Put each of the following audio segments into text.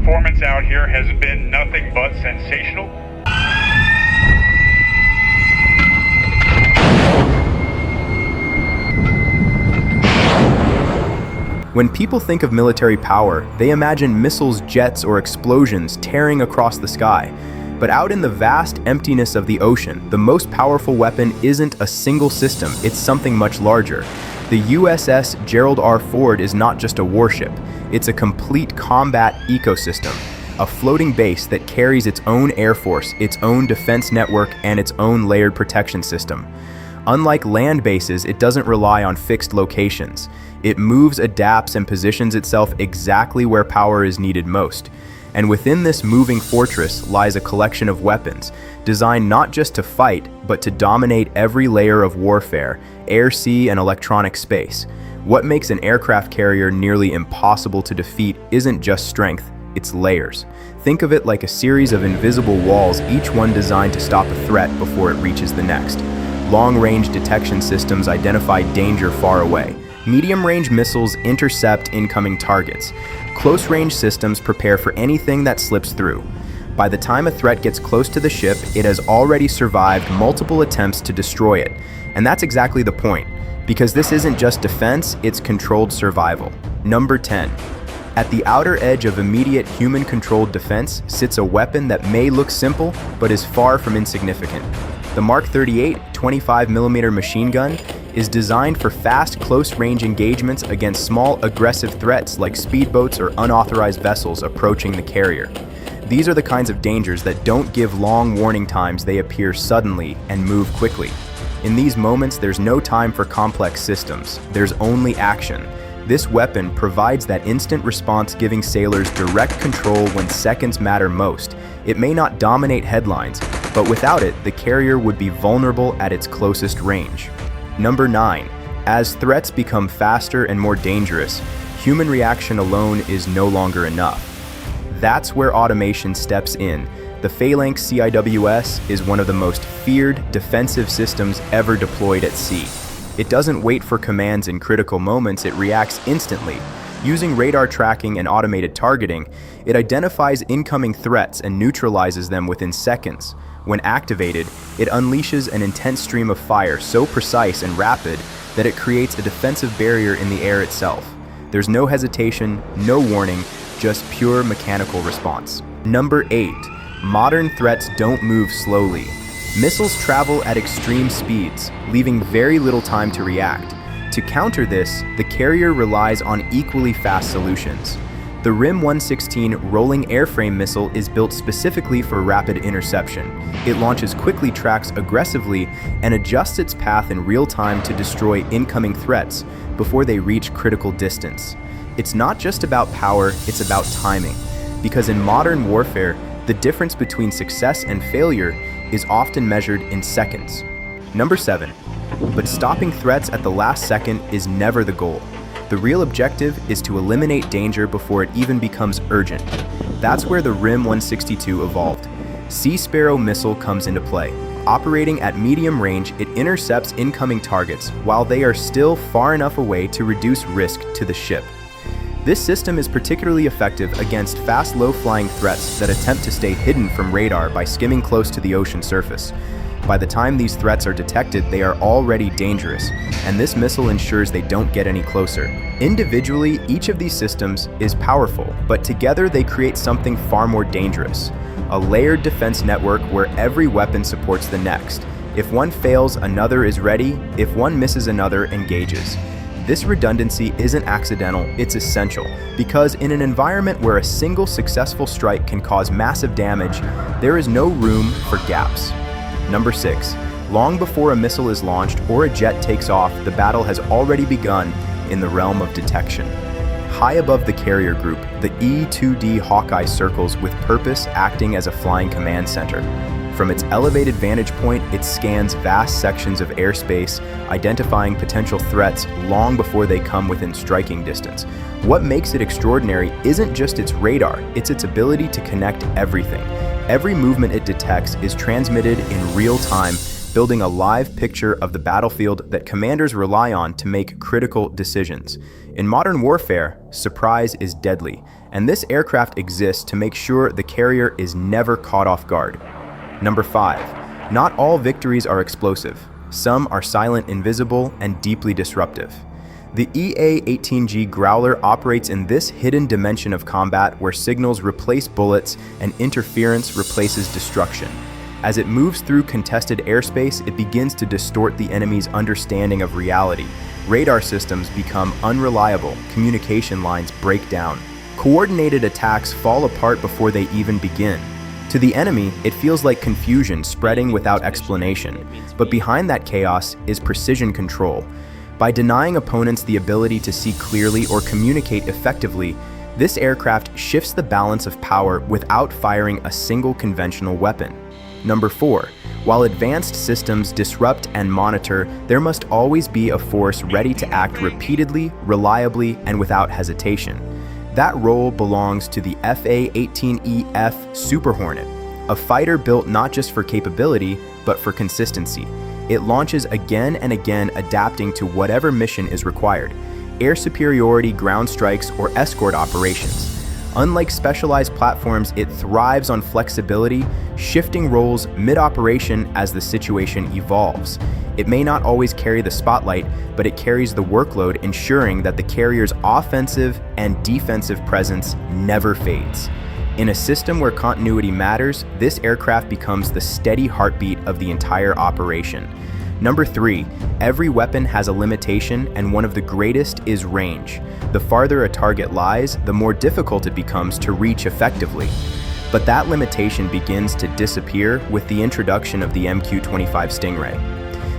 performance out here has been nothing but sensational. When people think of military power, they imagine missiles, jets, or explosions tearing across the sky. But out in the vast emptiness of the ocean, the most powerful weapon isn't a single system, it's something much larger. The USS Gerald R. Ford is not just a warship, it's a complete combat ecosystem, a floating base that carries its own air force, its own defense network, and its own layered protection system. Unlike land bases, it doesn't rely on fixed locations. It moves, adapts, and positions itself exactly where power is needed most. And within this moving fortress lies a collection of weapons, designed not just to fight, but to dominate every layer of warfare, air, sea, and electronic space. What makes an aircraft carrier nearly impossible to defeat isn't just strength, it's layers. Think of it like a series of invisible walls, each one designed to stop a threat before it reaches the next. Long-range detection systems identify danger far away. Medium-range missiles intercept incoming targets. Close-range systems prepare for anything that slips through. By the time a threat gets close to the ship, it has already survived multiple attempts to destroy it. And that's exactly the point, because this isn't just defense, it's controlled survival. Number 10. At the outer edge of immediate human-controlled defense sits a weapon that may look simple, but is far from insignificant. The Mark 38 25mm machine gun is designed for fast, close-range engagements against small, aggressive threats like speedboats or unauthorized vessels approaching the carrier. These are the kinds of dangers that don't give long warning times, they appear suddenly and move quickly. In these moments, there's no time for complex systems, there's only action. This weapon provides that instant response, giving sailors direct control when seconds matter most. It may not dominate headlines, but without it, the carrier would be vulnerable at its closest range. Number 9. As threats become faster and more dangerous, human reaction alone is no longer enough. That's where automation steps in. The Phalanx CIWS is one of the most feared defensive systems ever deployed at sea. It doesn't wait for commands in critical moments, it reacts instantly. Using radar tracking and automated targeting, it identifies incoming threats and neutralizes them within seconds. When activated, it unleashes an intense stream of fire so precise and rapid that it creates a defensive barrier in the air itself. There's no hesitation, no warning, just pure mechanical response. Number 8. Modern threats don't move slowly. Missiles travel at extreme speeds, leaving very little time to react. To counter this, the carrier relies on equally fast solutions. The RIM-116 rolling airframe missile is built specifically for rapid interception. It launches quickly, tracks aggressively, and adjusts its path in real time to destroy incoming threats before they reach critical distance. It's not just about power, it's about timing. Because in modern warfare, the difference between success and failure is often measured in seconds. Number 7. But stopping threats at the last second is never the goal. The real objective is to eliminate danger before it even becomes urgent. That's where the RIM-162 evolved. Sea Sparrow missile comes into play. Operating at medium range, it intercepts incoming targets while they are still far enough away to reduce risk to the ship. This system is particularly effective against fast, low-flying threats that attempt to stay hidden from radar by skimming close to the ocean surface. By the time these threats are detected, they are already dangerous, and this missile ensures they don't get any closer. Individually, each of these systems is powerful, but together they create something far more dangerous. A layered defense network where every weapon supports the next. If one fails, another is ready. If one misses, another engages. This redundancy isn't accidental, it's essential, because in an environment where a single successful strike can cause massive damage, there is no room for gaps. Number 6. Long before a missile is launched or a jet takes off, the battle has already begun in the realm of detection. High above the carrier group, the E-2D Hawkeye circles with purpose, acting as a flying command center. From its elevated vantage point, it scans vast sections of airspace, identifying potential threats long before they come within striking distance. What makes it extraordinary isn't just its radar, it's its ability to connect everything. Every movement it detects is transmitted in real time, building a live picture of the battlefield that commanders rely on to make critical decisions. In modern warfare, surprise is deadly, and this aircraft exists to make sure the carrier is never caught off guard. Number 5. Not all victories are explosive. Some are silent, invisible, and deeply disruptive. The EA-18G Growler operates in this hidden dimension of combat where signals replace bullets and interference replaces destruction. As it moves through contested airspace, it begins to distort the enemy's understanding of reality. Radar systems become unreliable, communication lines break down. Coordinated attacks fall apart before they even begin. To the enemy, it feels like confusion spreading without explanation, but behind that chaos is precision control. By denying opponents the ability to see clearly or communicate effectively, this aircraft shifts the balance of power without firing a single conventional weapon. Number 4. While advanced systems disrupt and monitor, there must always be a force ready to act repeatedly, reliably, and without hesitation. That role belongs to the FA-18EF Super Hornet, a fighter built not just for capability, but for consistency. It launches again and again, adapting to whatever mission is required: air superiority, ground strikes, or escort operations. Unlike specialized platforms, it thrives on flexibility, shifting roles mid-operation as the situation evolves. It may not always carry the spotlight, but it carries the workload, ensuring that the carrier's offensive and defensive presence never fades. In a system where continuity matters, this aircraft becomes the steady heartbeat of the entire operation. Number 3, every weapon has a limitation, and one of the greatest is range. The farther a target lies, the more difficult it becomes to reach effectively. But that limitation begins to disappear with the introduction of the MQ-25 Stingray.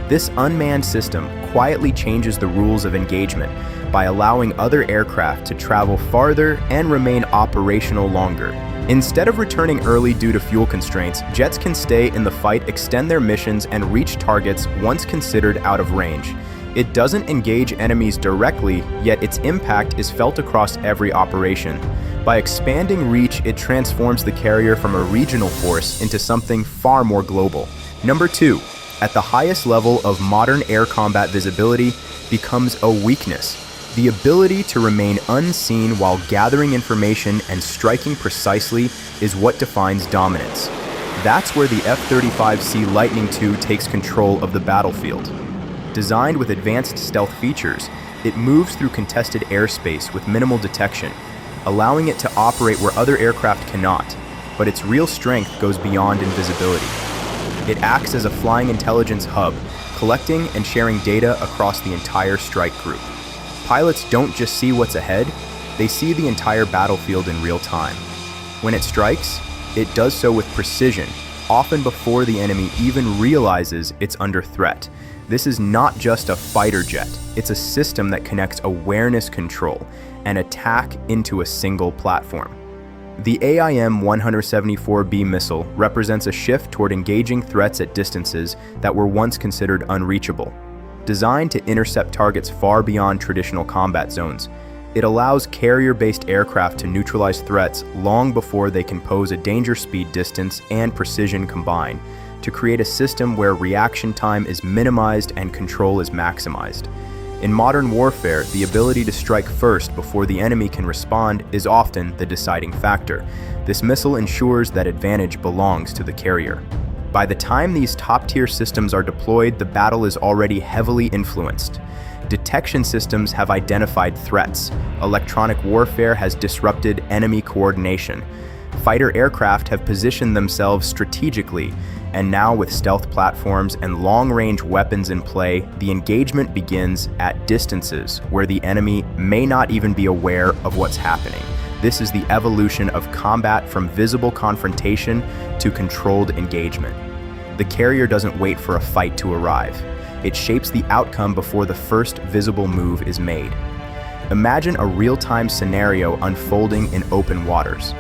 This unmanned system quietly changes the rules of engagement by allowing other aircraft to travel farther and remain operational longer. Instead of returning early due to fuel constraints, jets can stay in the fight, extend their missions, and reach targets once considered out of range. It doesn't engage enemies directly, yet its impact is felt across every operation. By expanding reach, it transforms the carrier from a regional force into something far more global. Number 2, at the highest level of modern air combat, visibility becomes a weakness. The ability to remain unseen while gathering information and striking precisely is what defines dominance. That's where the F-35C Lightning II takes control of the battlefield. Designed with advanced stealth features, it moves through contested airspace with minimal detection, allowing it to operate where other aircraft cannot, but its real strength goes beyond invisibility. It acts as a flying intelligence hub, collecting and sharing data across the entire strike group. Pilots don't just see what's ahead, they see the entire battlefield in real time. When it strikes, it does so with precision, often before the enemy even realizes it's under threat. This is not just a fighter jet, it's a system that connects awareness control and attack into a single platform. The AIM-174B missile represents a shift toward engaging threats at distances that were once considered unreachable. Designed to intercept targets far beyond traditional combat zones, it allows carrier-based aircraft to neutralize threats long before they can pose a danger. Speed, distance, and precision combine to create a system where reaction time is minimized and control is maximized. In modern warfare, the ability to strike first before the enemy can respond is often the deciding factor. This missile ensures that advantage belongs to the carrier. By the time these top-tier systems are deployed, the battle is already heavily influenced. Detection systems have identified threats. Electronic warfare has disrupted enemy coordination. Fighter aircraft have positioned themselves strategically, and now with stealth platforms and long-range weapons in play, the engagement begins at distances where the enemy may not even be aware of what's happening. This is the evolution of combat from visible confrontation to controlled engagement. The carrier doesn't wait for a fight to arrive. It shapes the outcome before the first visible move is made. Imagine a real-time scenario unfolding in open waters.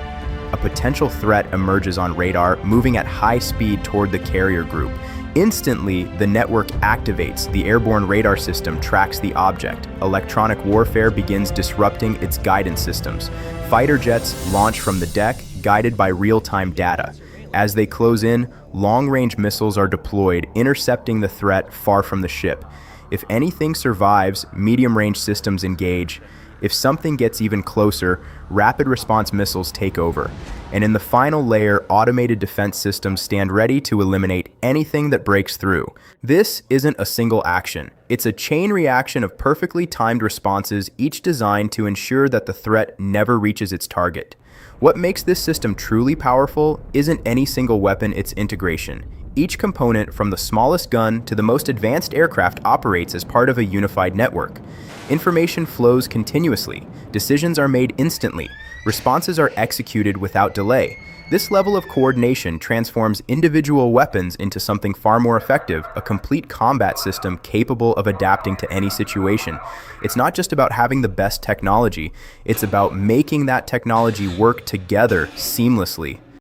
A potential threat emerges on radar, moving at high speed toward the carrier group. Instantly, the network activates. The airborne radar system tracks the object. Electronic warfare begins disrupting its guidance systems. Fighter jets launch from the deck, guided by real-time data. As they close in, long-range missiles are deployed, intercepting the threat far from the ship. If anything survives, medium-range systems engage. If something gets even closer, rapid response missiles take over. And in the final layer, automated defense systems stand ready to eliminate anything that breaks through. This isn't a single action. It's a chain reaction of perfectly timed responses, each designed to ensure that the threat never reaches its target. What makes this system truly powerful isn't any single weapon, it's integration. Each component, from the smallest gun to the most advanced aircraft, operates as part of a unified network. Information flows continuously, decisions are made instantly, responses are executed without delay. This level of coordination transforms individual weapons into something far more effective, a complete combat system capable of adapting to any situation. It's not just about having the best technology, it's about making that technology work together seamlessly.